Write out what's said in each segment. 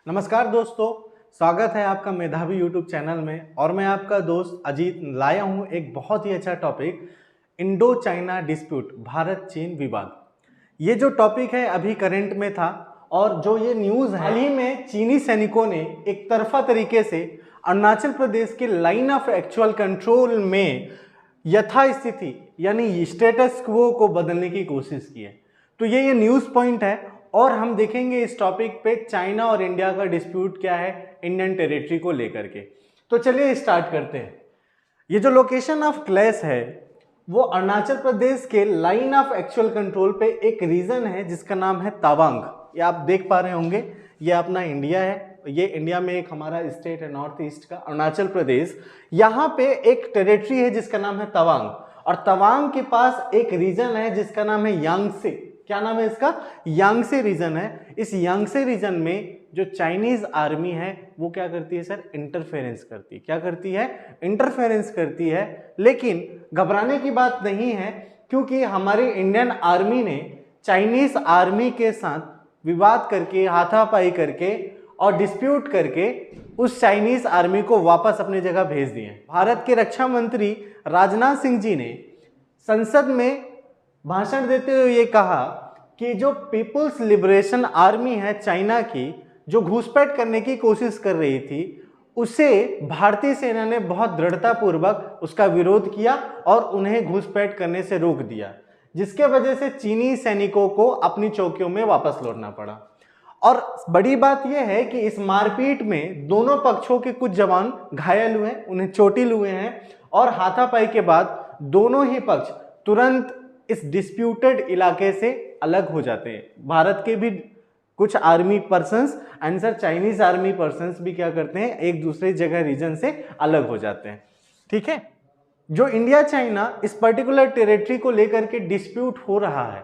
नमस्कार दोस्तों, स्वागत है आपका मेधावी यूट्यूब चैनल में। और मैं आपका दोस्त अजीत लाया हूं एक बहुत ही अच्छा topic, Indo China dispute, Bharat चीन विवाद। ये जो टॉपिक है अभी करंट में था और जो ये न्यूज़ है, हाल ही में चीनी सैनिकों ने एक तरफा तरीके से अरुणाचल प्रदेश के लाइन ऑफ एक्चुअल कंट्रोल में यथास्थिति यानी स्टेटस क्वो को बदलने की कोशिश की है। तो ये न्यूज़ पॉइंट है और हम देखेंगे इस टॉपिक पे चाइना और इंडिया का डिस्प्यूट क्या है इंडियन टेरिटरी को लेकर के। तो चलिए स्टार्ट करते हैं। ये जो लोकेशन ऑफ क्लैश है वो अरुणाचल प्रदेश के लाइन ऑफ एक्चुअल कंट्रोल पे एक रीजन है जिसका नाम है तवांग। ये आप देख पा रहे होंगे, ये अपना इंडिया है। ये इंडिया में एक हमारा स्टेट है नॉर्थ ईस्ट का अरुणाचल प्रदेश। यहाँ पे एक टेरिटरी है जिसका नाम है तवांग और तवांग के पास एक रीजन है जिसका नाम है यांगसे। क्या नाम है इसका? यांगसे रीजन है। इस यांगसे रीजन में जो चाइनीज आर्मी है वो क्या करती है सर? इंटरफेरेंस करती है। क्या करती है? इंटरफेरेंस करती है। लेकिन घबराने की बात नहीं है क्योंकि हमारी इंडियन आर्मी ने चाइनीज आर्मी के साथ विवाद करके, हाथापाई करके और डिस्प्यूट करके उस चाइनीज आर्मी को वापस अपनी जगह भेज दिए। भारत के रक्षा मंत्री राजनाथ सिंह जी ने संसद में भाषण देते हुए ये कहा कि जो पीपुल्स लिबरेशन आर्मी है चाइना की, जो घुसपैठ करने की कोशिश कर रही थी, उसे भारतीय सेना ने बहुत दृढ़तापूर्वक उसका विरोध किया और उन्हें घुसपैठ करने से रोक दिया, जिसके वजह से चीनी सैनिकों को अपनी चौकियों में वापस लौटना पड़ा। और बड़ी बात यह है कि इस मारपीट में दोनों पक्षों के कुछ जवान घायल हुए, उन्हें चोटिल हुए हैं और हाथापाई के बाद दोनों ही पक्ष तुरंत इस डिस्प्यूटेड इलाके से अलग हो जाते हैं। भारत के भी कुछ army persons and sir Chinese army persons भी क्या करते हैं, एक दूसरे जगह रीजन से अलग हो जाते हैं। ठीक है, जो इंडिया चाइना इस पर्टिकुलर टेरिटरी को लेकर के डिस्प्यूट हो रहा है,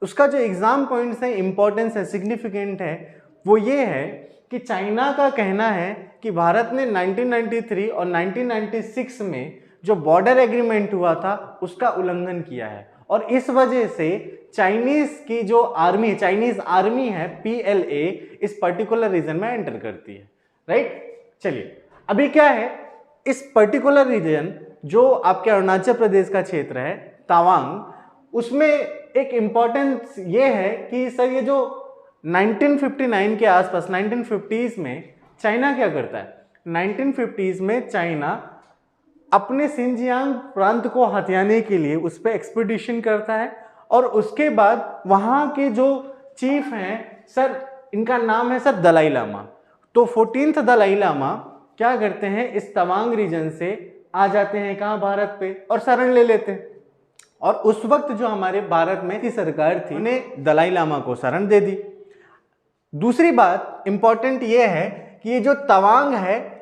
उसका जो एग्जाम पॉइंट्स है, इंपॉर्टेंस है, सिग्निफिकेंट है, वो ये है कि चाइना का कहना है कि भारत ने 1993 और 1996 में जो बॉर्डर एग्रीमेंट हुआ था उसका उल्लंघन किया है और इस वजह से चाइनीज की जो आर्मी, चाइनीज आर्मी है PLA, इस पर्टिकुलर रीजन में एंटर करती है। राइट, चलिए अभी क्या है, इस पर्टिकुलर रीजन जो आपके अरुणाचल प्रदेश का क्षेत्र है तवांग, उसमें एक इंपॉर्टेंस ये है कि सर ये जो 1959 के आसपास 1950s में चाइना क्या करता है, 1950s में चाइना अपने सिंजियांग प्रांत को हथियाने के लिए उस पर एक्सपीडिशन करता है और उसके बाद वहाँ के जो चीफ हैं सर, इनका नाम है सर दलाई लामा। तो 14th दलाई लामा क्या करते हैं, इस तवांग रीजन से आ जाते हैं कहाँ, भारत पे, और शरण ले लेते हैं। और उस वक्त जो हमारे भारत में की सरकार थी उन्हें दलाई लामा को शरण दे दी। दूसरी बात इंपॉर्टेंट ये है कि ये जो तवांग है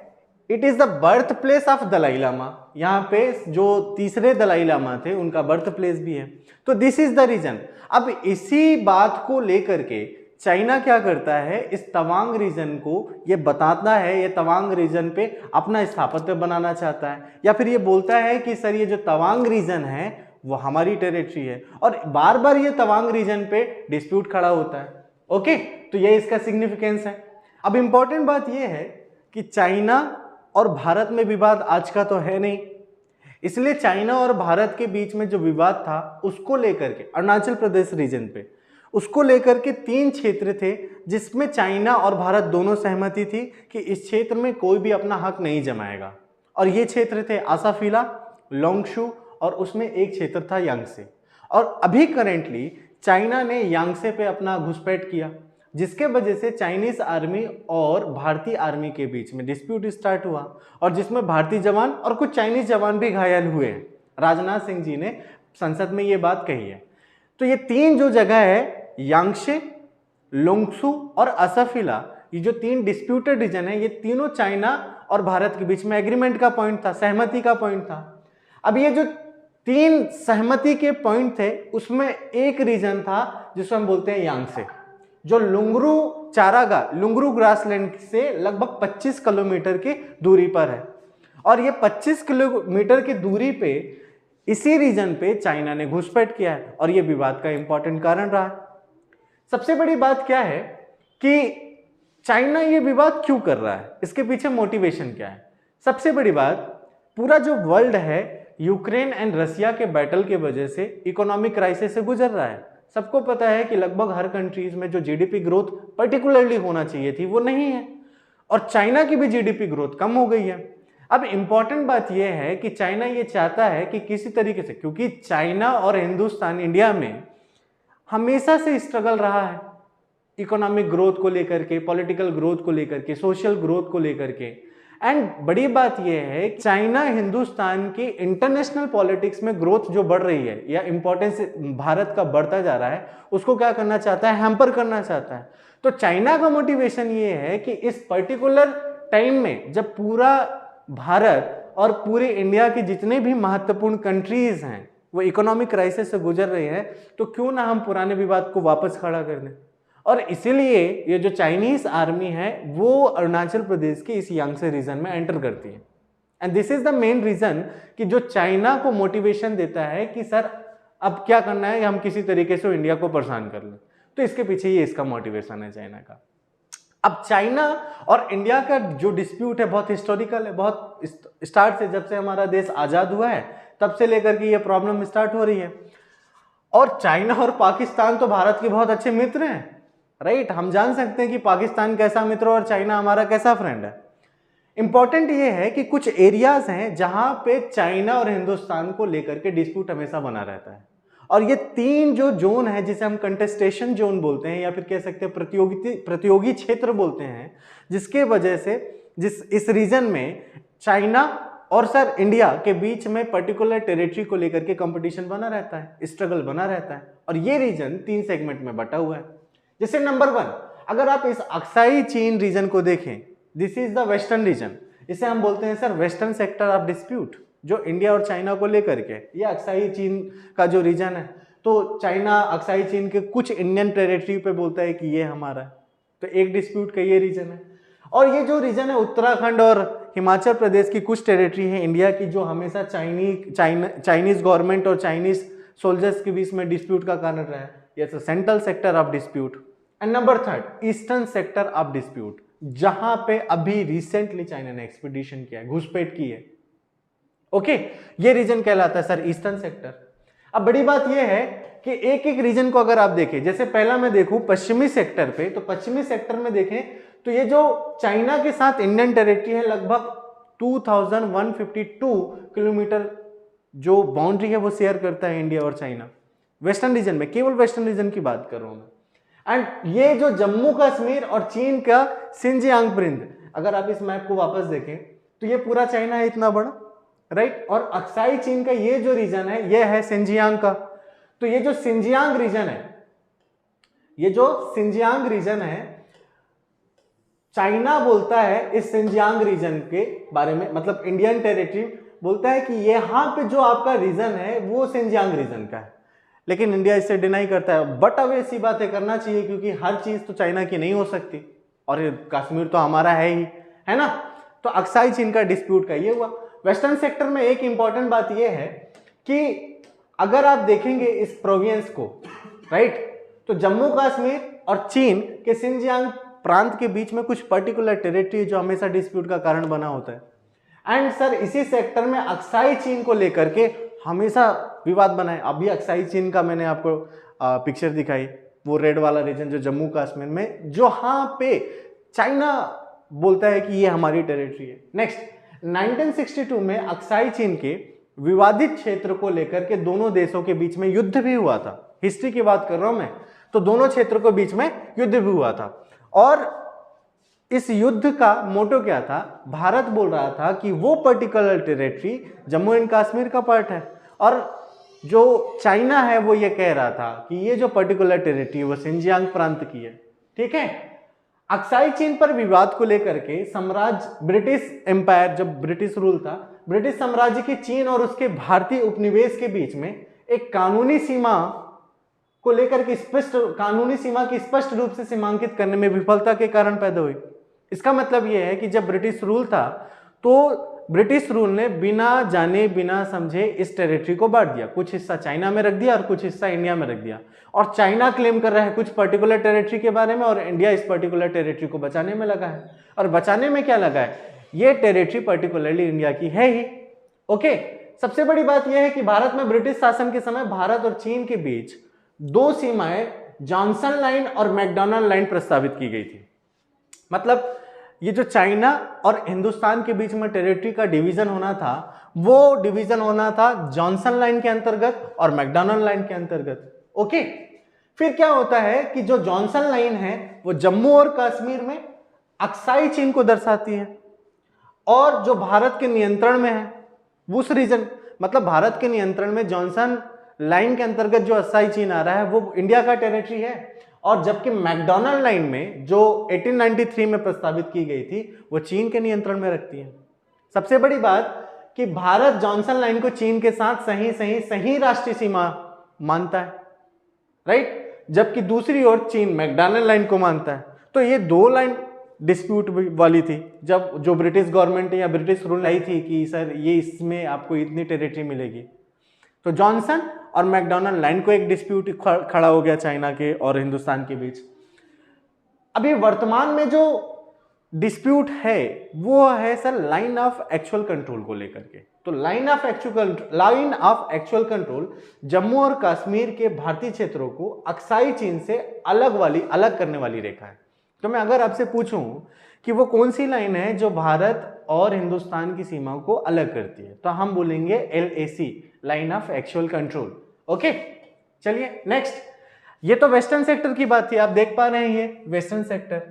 it is the birth place of Dalai Lama. यहाँ पे जो तीसरे दलाई लामा थे उनका बर्थ प्लेस भी है। तो दिस इज द रीजन। अब इसी बात को लेकर के चाइना क्या करता है, इस तवांग रीजन को ये बताता है, ये तवांग रीजन पे अपना स्थापत्य बनाना चाहता है, या फिर ये बोलता है कि सर ये जो तवांग रीजन है वो हमारी टेरिटरी है, और बार बार ये तवांग रीजन पे डिस्प्यूट खड़ा होता है। ओके, तो ये इसका सिग्निफिकेंस है। अब इंपॉर्टेंट बात ये है कि चाइना और भारत में विवाद आज का तो है नहीं, इसलिए चाइना और भारत के बीच में जो विवाद था उसको लेकर के अरुणाचल प्रदेश रीजन पे, उसको लेकर के 3 क्षेत्र थे जिसमें चाइना और भारत दोनों सहमति थी कि इस क्षेत्र में कोई भी अपना हक नहीं जमाएगा। और ये क्षेत्र थे आसाफिला, लोंगशू और उसमें एक क्षेत्र था यांगसे। और अभी करेंटली चाइना ने यांगसे पे अपना घुसपैठ किया, जिसके वजह से चाइनीज आर्मी और भारतीय आर्मी के बीच में डिस्प्यूट स्टार्ट हुआ और जिसमें भारतीय जवान और कुछ चाइनीज जवान भी घायल हुए हैं। राजनाथ सिंह जी ने संसद में ये बात कही है। तो ये 3 जो जगह है, यांगसे, लोंगसू और आसाफिला, ये जो 3 डिस्प्यूटेड रीजन है, ये तीनों चाइना और भारत के बीच में एग्रीमेंट का पॉइंट था, सहमति का पॉइंट था। अब ये जो 3 सहमति के पॉइंट थे उसमें एक रीजन था जिसको हम बोलते हैं यांगसे, जो लुंगरू चारागाह, लुंगरू ग्रासलैंड से लगभग 25 किलोमीटर की दूरी पर है। और ये 25 किलोमीटर की दूरी पे इसी रीजन पे चाइना ने घुसपैठ किया है और ये विवाद का इंपॉर्टेंट कारण रहा है। सबसे बड़ी बात क्या है कि चाइना ये विवाद क्यों कर रहा है, इसके पीछे मोटिवेशन क्या है? सबसे बड़ी बात, पूरा जो वर्ल्ड है यूक्रेन एंड रसिया के बैटल के वजह से इकोनॉमिक क्राइसिस से गुजर रहा है। सबको पता है कि लगभग हर कंट्रीज में जो जीडीपी ग्रोथ पर्टिकुलरली होना चाहिए थी वो नहीं है, और चाइना की भी जीडीपी ग्रोथ कम हो गई है। अब इंपॉर्टेंट बात यह है कि चाइना ये चाहता है कि किसी तरीके से, क्योंकि चाइना और हिंदुस्तान इंडिया में हमेशा से स्ट्रगल रहा है इकोनॉमिक ग्रोथ को लेकर के, पॉलिटिकल ग्रोथ को लेकर के, सोशल ग्रोथ को लेकर के। एंड बड़ी बात यह है चाइना हिंदुस्तान की इंटरनेशनल पॉलिटिक्स में ग्रोथ जो बढ़ रही है या इंपॉर्टेंस भारत का बढ़ता जा रहा है, उसको क्या करना चाहता है, हैम्पर करना चाहता है। तो चाइना का मोटिवेशन ये है कि इस पर्टिकुलर टाइम में जब पूरा भारत और पूरे इंडिया के जितने भी महत्वपूर्ण कंट्रीज हैं वो इकोनॉमिक क्राइसिस से गुजर रहे हैं, तो क्यों ना हम पुराने विवाद को वापस खड़ा कर दें। और इसीलिए ये जो चाइनीज आर्मी है वो अरुणाचल प्रदेश के इस यांगसे रीजन में एंटर करती है। And this is the main reason कि जो चाइना को मोटिवेशन देता है कि सर अब क्या करना है, हम किसी तरीके से इंडिया को परेशान कर लें। तो इसके पीछे ये इसका मोटिवेशन है चाइना का। अब चाइना और इंडिया का जो डिस्प्यूट है बहुत हिस्टोरिकल है, बहुत स्टार्ट से, जब से हमारा देश आजाद हुआ है तब से लेकर के ये प्रॉब्लम स्टार्ट हो रही है। और चाइना और पाकिस्तान तो भारत के बहुत अच्छे मित्र हैं, राइट। हम जान सकते हैं कि पाकिस्तान कैसा मित्र और चाइना हमारा कैसा फ्रेंड है। इंपॉर्टेंट ये है कि कुछ एरियाज हैं जहां पे चाइना और हिंदुस्तान को लेकर के डिस्प्यूट हमेशा बना रहता है, और ये तीन जो जोन है जिसे हम कंटेस्टेशन जोन बोलते हैं या फिर कह सकते हैं प्रतियोगी क्षेत्र बोलते हैं, जिसके वजह से इस रीजन में चाइना और सर इंडिया के बीच में पर्टिकुलर टेरिटरी को लेकर के कंपटीशन बना रहता है, स्ट्रगल बना रहता है। और ये रीजन 3 सेगमेंट में बटा हुआ है। जैसे नंबर 1, अगर आप इस अक्साई चीन रीजन को देखें, this is the western region. इसे हम बोलते हैं sir western sector of dispute, जो इंडिया और चाइना को लेकर के, ये अक्साई चीन का जो रीजन है। तो चाइना अक्साई चीन के कुछ इंडियन टेरिटरी पे बोलता है कि ये हमारा है, तो एक डिस्प्यूट का ये रीजन है। और ये जो रीजन है उत्तराखंड और हिमाचल प्रदेश की कुछ टेरिटरी है इंडिया की, जो हमेशा चाइनीज गवर्नमेंट और चाइनीज सोल्जर्स के बीच में डिस्प्यूट का कारण रहा है। ये central sector of dispute. And number 3, eastern sector of dispute, जहां पे अभी रिसेंटली चाइना ने एक्सपीडिशन किया है, घुसपैठ की है। ओके, ये रीजन कहलाता है सर ईस्टर्न सेक्टर। अब बड़ी बात यह है कि एक एक रीजन को अगर आप देखें, जैसे पहला मैं देखूं पश्चिमी सेक्टर पे, तो पश्चिमी सेक्टर में देखें तो ये जो चाइना के साथ इंडियन टेरिटरी है, लगभग 2152 किलोमीटर जो बाउंड्री है वो शेयर करता है इंडिया और चाइना वेस्टर्न रीजन में। केवल वेस्टर्न रीजन की बात कर रहा हूं मैं। एंड ये जो जम्मू कश्मीर और चीन का सिंजियांग प्रिंट, अगर आप इस मैप को वापस देखें तो ये पूरा चाइना है इतना बड़ा, राइट। और अक्साई चीन का ये जो रीजन है ये है सिंजियांग का। तो ये जो सिंजियांग रीजन है, ये जो सिंजियांग रीजन है, चाइना बोलता है इस सिंजियांग रीजन के बारे में, मतलब इंडियन टेरिटरी बोलता है कि यहां पे जो आपका रीजन है वो सिंजियांग रीजन का है, लेकिन इंडिया इसे डिनाई करता है। बट अब ऐसी बातें करना चाहिए क्योंकि हर चीज तो चाइना की नहीं हो सकती, और कश्मीर तो हमारा है ही, है ना। तो अक्साई चीन का डिस्प्यूट का ये हुआ। वेस्टर्न सेक्टर में एक इंपॉर्टेंट बात ये है कि अगर आप देखेंगे इस प्रोविंस को, राइट, तो जम्मू कश्मीर और चीन के सिंजियांग प्रांत के बीच में कुछ पर्टिकुलर टेरिटरी जो हमेशा डिस्प्यूट का कारण बना होता है। एंड सर इसी सेक्टर में अक्साई चीन को लेकर के हमेशा विवाद बना है। अभी अक्साई चीन का मैंने आपको पिक्चर दिखाई, वो रेड वाला रीजन जो जम्मू कश्मीर में, जहां पे चाइना बोलता है कि ये हमारी टेरिटरी है। नेक्स्ट, 1962 में अक्साई चीन के विवादित क्षेत्र को लेकर के दोनों देशों के बीच में युद्ध भी हुआ था। हिस्ट्री की बात कर रहा हूं मैं, तो दोनों क्षेत्रों के बीच में युद्ध भी हुआ था। और इस युद्ध का मोटो क्या था? भारत बोल रहा था कि वो particular territory Jammu and Kashmir का पार्ट है, और जो चाइना है वो ये कह रहा था कि ये जो पर्टिकुलर टेरिटरी वो सिंजियांग प्रांत की है। ठीक है। अक्साई चीन पर विवाद को लेकर के साम्राज्य ब्रिटिश एम्पायर, जब ब्रिटिश रूल था, ब्रिटिश साम्राज्य की चीन और उसके भारतीय उपनिवेश के बीच में एक कानूनी सीमा को लेकर के कानूनी सीमा की स्पष्ट रूप से सीमांकित करने में विफलता के कारण पैदा हुई। इसका मतलब यह है कि जब ब्रिटिश रूल था तो ब्रिटिश रूल ने बिना जाने बिना समझे इस टेरिटरी को बांट दिया, कुछ हिस्सा चाइना में रख दिया और कुछ हिस्सा इंडिया में रख दिया। और चाइना क्लेम कर रहा है कुछ पर्टिकुलर टेरिटरी के बारे में और इंडिया इस पर्टिकुलर टेरिटरी को बचाने में लगा है। और बचाने में क्या लगा है, ये टेरिटरी पर्टिकुलरली इंडिया की है ही। ओके, सबसे बड़ी बात यह है कि भारत में ब्रिटिश शासन के समय भारत और चीन के बीच दो सीमाएं जॉनसन लाइन और मैकडॉनल्ड लाइन प्रस्तावित की गई थी। मतलब ये जो चाइना और हिंदुस्तान के बीच में टेरिटरी का डिवीजन होना था, वो डिवीजन होना था जॉनसन लाइन के अंतर्गत और मैकडॉनल्ड लाइन के अंतर्गत। ओके, फिर क्या होता है कि जो जॉनसन लाइन है वो जम्मू और कश्मीर में अक्साई चीन को दर्शाती है, और जो भारत के नियंत्रण में है उस रीजन, मतलब भारत के नियंत्रण में जॉनसन लाइन के अंतर्गत जो अक्साई चीन आ रहा है वो इंडिया का टेरिटरी है। और जबकि मैकडॉनल्ड लाइन में जो 1893 में प्रस्तावित की गई थी वो चीन के नियंत्रण में रखती है। सबसे बड़ी बात कि भारत जॉनसन लाइन को चीन के साथ सही राष्ट्रीय सीमा मानता है, राइट, जबकि दूसरी ओर चीन मैकडॉनल्ड लाइन को मानता है। तो ये दो लाइन डिस्प्यूट वाली थी, जब जो ब्रिटिश गवर्नमेंट या ब्रिटिश रूल आई थी कि सर ये इसमें आपको इतनी टेरिटरी मिलेगी, तो जॉनसन और मैकडॉनल्ड लाइन को एक डिस्प्यूट खड़ा हो गया चाइना के और हिंदुस्तान के बीच। अभी वर्तमान में जो डिस्प्यूट है वो है sir line of actual control को लेकर के। तो line of actual control Jammu और कश्मीर के भारतीय क्षेत्रों को अक्साई चीन से अलग करने वाली रेखा है। तो मैं अगर आपसे पूछूं कि वो कौन सी लाइन है जो भारत और हिंदुस्तान की सीमा को अलग करती है, तो हम बोलेंगे LAC, line of actual control. Okay, चलिए नेक्स्ट। ये तो वेस्टर्न सेक्टर की बात थी, आप देख पा रहे हैं ये वेस्टर्न सेक्टर।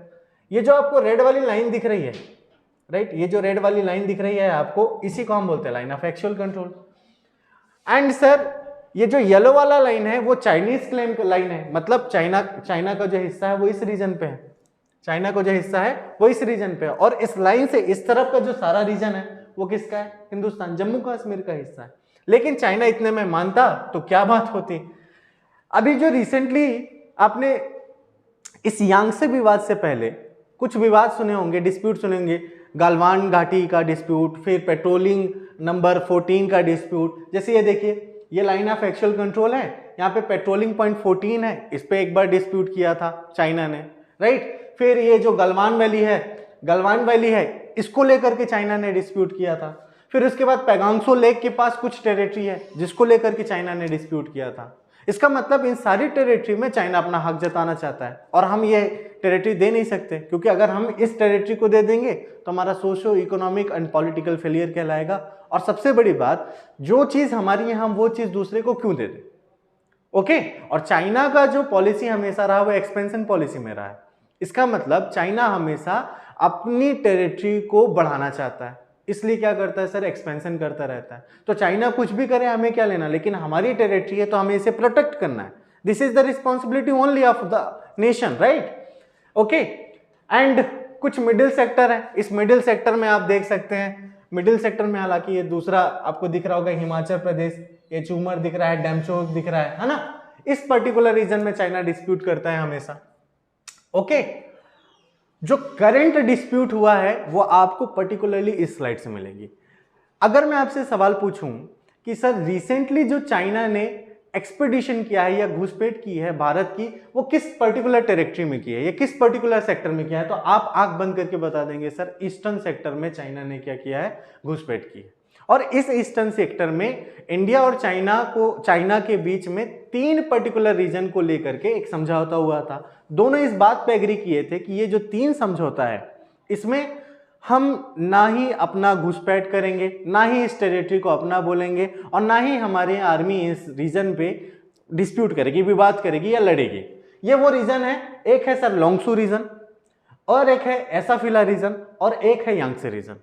ये जो आपको रेड वाली लाइन दिख रही है, राइट, ये जो रेड वाली लाइन दिख रही है आपको, इसी को हम बोलते हैं line of actual control. And sir ये जो येलो वाला लाइन है वो चाइनीज क्लेम लाइन है, मतलब चाइना का जो हिस्सा है वो इस रीजन पे है, चाइना को जो हिस्सा है वो इस रीजन पे है। और इस लाइन से इस तरफ का जो सारा रीजन है वो किसका है, हिंदुस्तान, जम्मू कश्मीर का हिस्सा है। लेकिन चाइना इतने में मानता तो क्या बात होती। अभी जो रिसेंटली आपने इस यांगसे विवाद से पहले कुछ विवाद सुने होंगे, डिस्प्यूट सुने होंगे, गालवान घाटी का डिस्प्यूट, फिर पेट्रोलिंग नंबर 14 का डिस्प्यूट। जैसे ये देखिए, ये लाइन ऑफ एक्चुअल कंट्रोल है, यहाँ पे पेट्रोलिंग पॉइंट 14 है, इस पे एक बार डिस्प्यूट किया था चाइना ने, राइट। फिर ये जो गलवान वैली है इसको लेकर के चाइना ने डिस्प्यूट किया था। फिर उसके बाद पैगांगसो लेक के पास कुछ टेरिटरी है जिसको लेकर के चाइना ने डिस्प्यूट किया था। इसका मतलब इन सारी टेरिटरी में चाइना अपना हक जताना चाहता है और हम ये टेरिटरी दे नहीं सकते, क्योंकि अगर हम इस टेरिटरी को दे देंगे तो हमारा socio economic and political failure कहलाएगा। और सबसे बड़ी बात, जो चीज हमारी है हम वो चीज दूसरे को क्यों दे दें। ओके, और चाइना का जो पॉलिसी हमेशा रहा वो एक्सपेंशन पॉलिसी में रहा है। इसका मतलब चाइना हमेशा अपनी टेरिटरी को बढ़ाना चाहता है, इसलिए क्या करता है सर, एक्सपेंशन करता रहता है। तो चाइना कुछ भी करे हमें क्या लेना, लेकिन हमारी टेरिटरी है तो हमें इसे प्रोटेक्ट करना है। This is the responsibility only of the nation, right. Okay, and कुछ मिडिल सेक्टर है, इस मिडिल सेक्टर में आप देख सकते हैं, मिडिल सेक्टर में हालांकि ये दूसरा आपको दिख रहा होगा हिमाचल प्रदेश, ये चूमर दिख रहा है, डेमचोक दिख रहा है ना। इस पर्टिकुलर रीजन में चाइना डिस्प्यूट करता है हमेशा। ओके, जो करंट डिस्प्यूट हुआ है वो आपको पर्टिकुलरली इस स्लाइड से मिलेगी। अगर मैं आपसे सवाल पूछूं कि सर रिसेंटली जो चाइना ने एक्सपेडिशन किया है या घुसपैठ की है भारत की, वो किस पर्टिकुलर टेरिटरी में की है या किस पर्टिकुलर सेक्टर में किया है, तो आप आंख बंद करके बता देंगे सर ईस्टर्न सेक्टर में चाइना ने क्या किया है, घुसपैठ की है। और इस ईस्टर्न सेक्टर में इंडिया और चाइना के बीच में 3 पर्टिकुलर रीजन को लेकर के एक समझौता हुआ था। दोनों इस बात पे एग्री किए थे कि ये जो 3 समझौता है इसमें हम ना ही अपना घुसपैठ करेंगे, ना ही इस टेरिटरी को अपना बोलेंगे, और ना ही हमारी आर्मी इस रीजन पे डिस्प्यूट करेगी, विवाद करेगी या लड़ेगी। ये वो रीजन है, एक है सर लोंगसू रीजन, और एक है एसाफिला रीजन, और एक है यांगसे रीजन।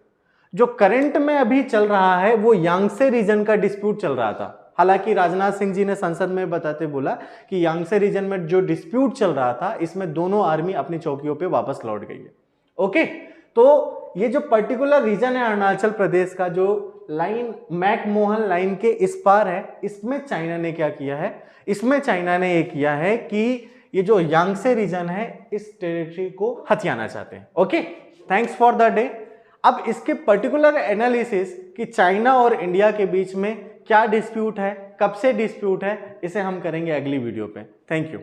जो करंट में अभी चल रहा है वो यांगसे रीजन का डिस्प्यूट चल रहा था। हालांकि राजनाथ सिंह जी ने संसद में बताते बोला कि यांगसे रीजन में जो डिस्प्यूट चल रहा था इसमें दोनों आर्मी अपनी चौकियों पे वापस लौट गई है। ओके, तो ये जो पर्टिकुलर रीजन है अरुणाचल प्रदेश का, जो लाइन मैकमोहन लाइन के इस पार है, इसमें चाइना ने क्या किया है, इसमें चाइना ने ये किया है कि ये जो यांगसे रीजन है इस टेरिटरी को हथियाना चाहते हैं। Okay, thanks for the day. अब इसके पर्टिकुलर एनालिसिस कि चाइना और इंडिया के बीच में क्या डिस्प्यूट है, कब से डिस्प्यूट है, इसे हम करेंगे अगली वीडियो पे। Thank you.